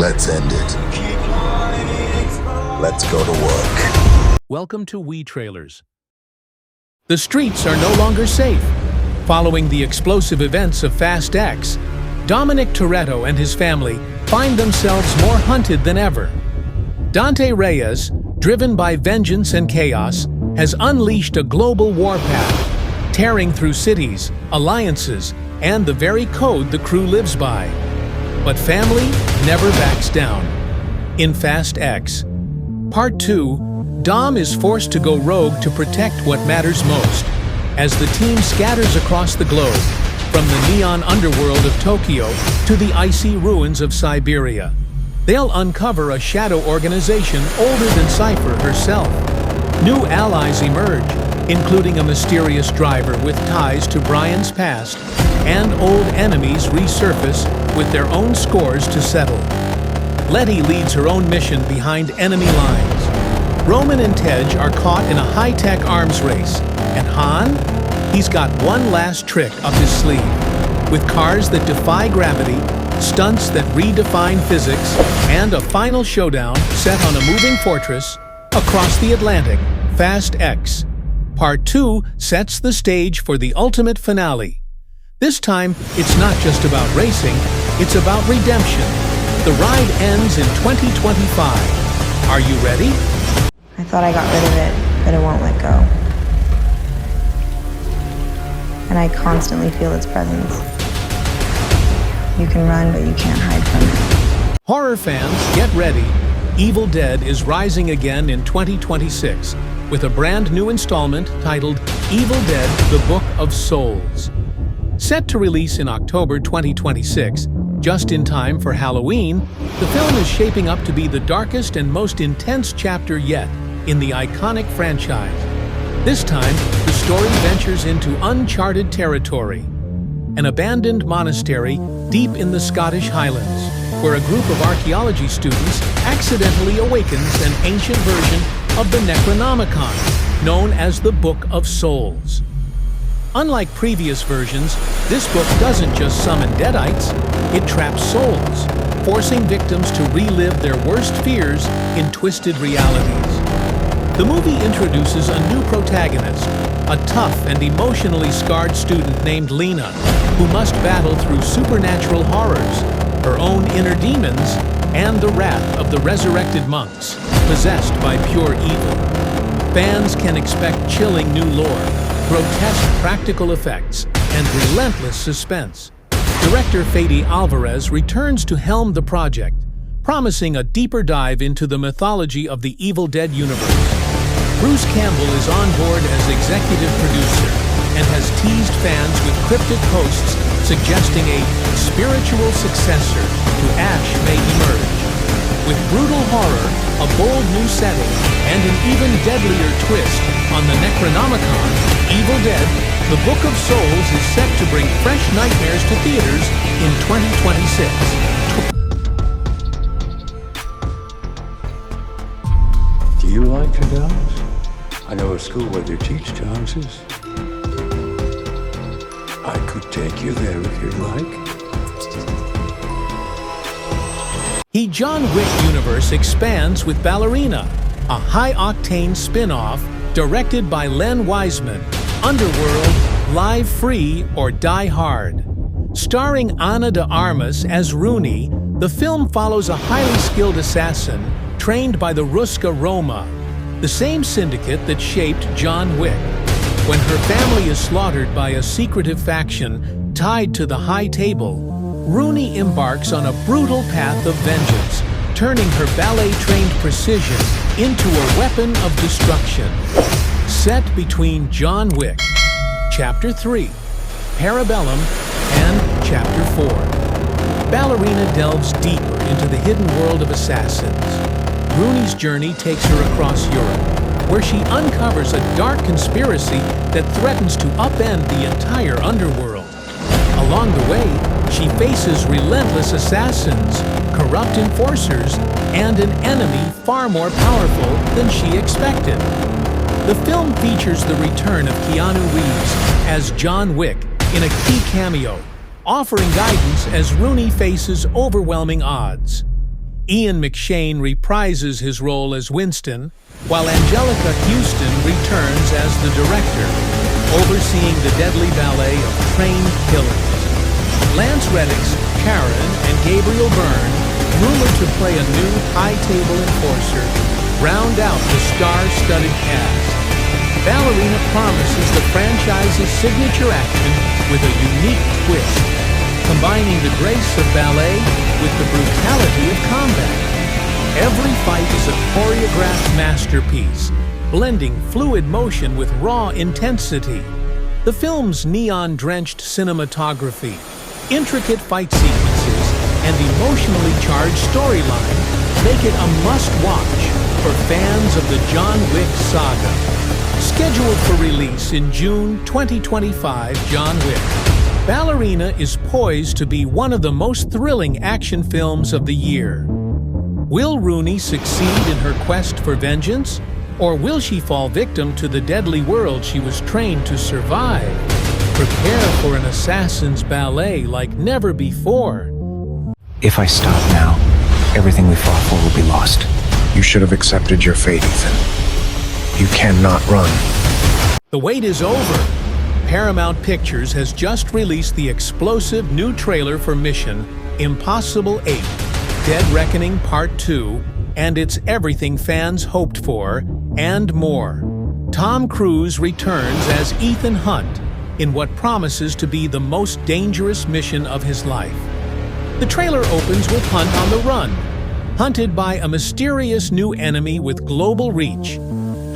Let's end it. Let's go to work. Welcome to We Trailers. The streets are no longer safe. Following the explosive events of Fast X, Dominic Toretto and his family find themselves more hunted than ever. Dante Reyes, driven by vengeance and chaos, has unleashed a global warpath, tearing through cities, alliances, and the very code the crew lives by. But family never backs down. In Fast X, Part 2, Dom is forced to go rogue to protect what matters most, as the team scatters across the globe, from the neon underworld of Tokyo to the icy ruins of Siberia. They'll uncover a shadow organization older than Cypher herself. New allies emerge, including a mysterious driver with ties to Brian's past, and old enemies resurface with their own scores to settle. Letty leads her own mission behind enemy lines. Roman and Tej are caught in a high-tech arms race, and Han? He's got one last trick up his sleeve. With cars that defy gravity, stunts that redefine physics, and a final showdown set on a moving fortress across the Atlantic, Fast X. Part 2 sets the stage for the ultimate finale. This time, it's not just about racing, it's about redemption. The ride ends in 2025. Are you ready? I thought I got rid of it, but it won't let go. And I constantly feel its presence. You can run, but you can't hide from it. Horror fans, get ready. Evil Dead is rising again in 2026 with a brand new installment titled Evil Dead: The Book of Souls. Set to release in October 2026, just in time for Halloween, the film is shaping up to be the darkest and most intense chapter yet in the iconic franchise. This time, the story ventures into uncharted territory. An abandoned monastery deep in the Scottish Highlands, where a group of archaeology students accidentally awakens an ancient version of the Necronomicon, known as the Book of Souls. Unlike previous versions, this book doesn't just summon Deadites, it traps souls, forcing victims to relive their worst fears in twisted realities. The movie introduces a new protagonist, a tough and emotionally scarred student named Lena, who must battle through supernatural horrors, her own inner demons, and the wrath of the resurrected monks, possessed by pure evil. Fans can expect chilling new lore, grotesque practical effects, and relentless suspense. Director Fede Alvarez returns to helm the project, promising a deeper dive into the mythology of the Evil Dead universe. Bruce Campbell is on board as executive producer and has teased fans with cryptic posts suggesting a spiritual successor to Ash may emerge. With brutal horror, a bold new setting, and an even deadlier twist on the Necronomicon, Evil Dead: The Book of Souls is set to bring fresh nightmares to theaters in 2026. Do you like to dance? I know a school where they teach dances. I could take you there if you'd like. The John Wick universe expands with Ballerina, a high-octane spin-off directed by Len Wiseman, Underworld, Live Free or Die Hard. Starring Ana de Armas as Rooney, the film follows a highly skilled assassin trained by the Ruska Roma, the same syndicate that shaped John Wick. When her family is slaughtered by a secretive faction tied to the High Table, Rooney embarks on a brutal path of vengeance, turning her ballet-trained precision into a weapon of destruction. Set between John Wick, Chapter 3, Parabellum, and Chapter 4, Ballerina delves deeper into the hidden world of assassins. Rooney's journey takes her across Europe, where she uncovers a dark conspiracy that threatens to upend the entire underworld. Along the way, she faces relentless assassins, corrupt enforcers, and an enemy far more powerful than she expected. The film features the return of Keanu Reeves as John Wick in a key cameo, offering guidance as Rooney faces overwhelming odds. Ian McShane reprises his role as Winston, while Angelica Houston returns as the director, overseeing the deadly ballet of trained killers. Lance Reddick's Karen and Gabriel Byrne, rumored to play a new high-table enforcer, round out the star-studded cast. Ballerina promises the franchise's signature action with a unique twist, combining the grace of ballet with the brutality of combat. Every fight is a choreographed masterpiece, blending fluid motion with raw intensity. The film's neon-drenched cinematography, intricate fight sequences, and emotionally charged storyline make it a must-watch for fans of the John Wick saga. Scheduled for release in June 2025, John Wick. Ballerina is poised to be one of the most thrilling action films of the year. Will Rooney succeed in her quest for vengeance? Or will she fall victim to the deadly world she was trained to survive? Prepare for an assassin's ballet like never before. If I stop now, everything we fought for will be lost. You should have accepted your fate, Ethan. You cannot run. The wait is over. Paramount Pictures has just released the explosive new trailer for Mission Impossible 8, Dead Reckoning Part 2, and it's everything fans hoped for, and more. Tom Cruise returns as Ethan Hunt in what promises to be the most dangerous mission of his life. The trailer opens with Hunt on the run, hunted by a mysterious new enemy with global reach.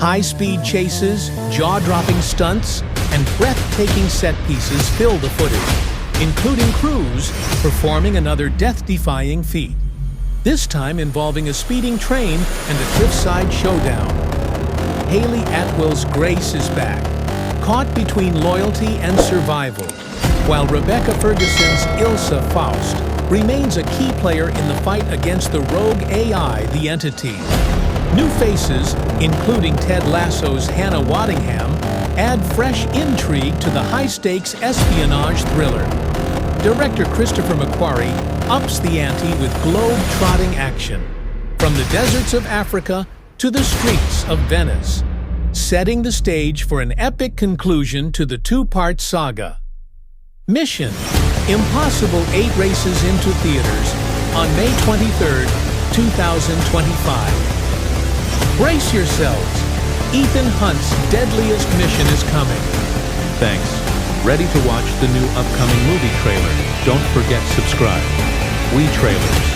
High-speed chases, jaw-dropping stunts, and breathtaking set pieces fill the footage, including Cruise performing another death-defying feat, this time involving a speeding train and a cliffside showdown. Haley Atwell's Grace is back, caught between loyalty and survival, while Rebecca Ferguson's Ilsa Faust remains a key player in the fight against the rogue AI, the Entity. New faces, including Ted Lasso's Hannah Waddingham, add fresh intrigue to the high-stakes espionage thriller. Director Christopher McQuarrie ups the ante with globe-trotting action, from the deserts of Africa to the streets of Venice, setting the stage for an epic conclusion to the two-part saga. Mission Impossible 8 races into theaters on May 23, 2025. Brace yourselves. Ethan Hunt's deadliest mission is coming. Thanks. Ready to watch the new upcoming movie trailer? Don't forget subscribe. We Trailers.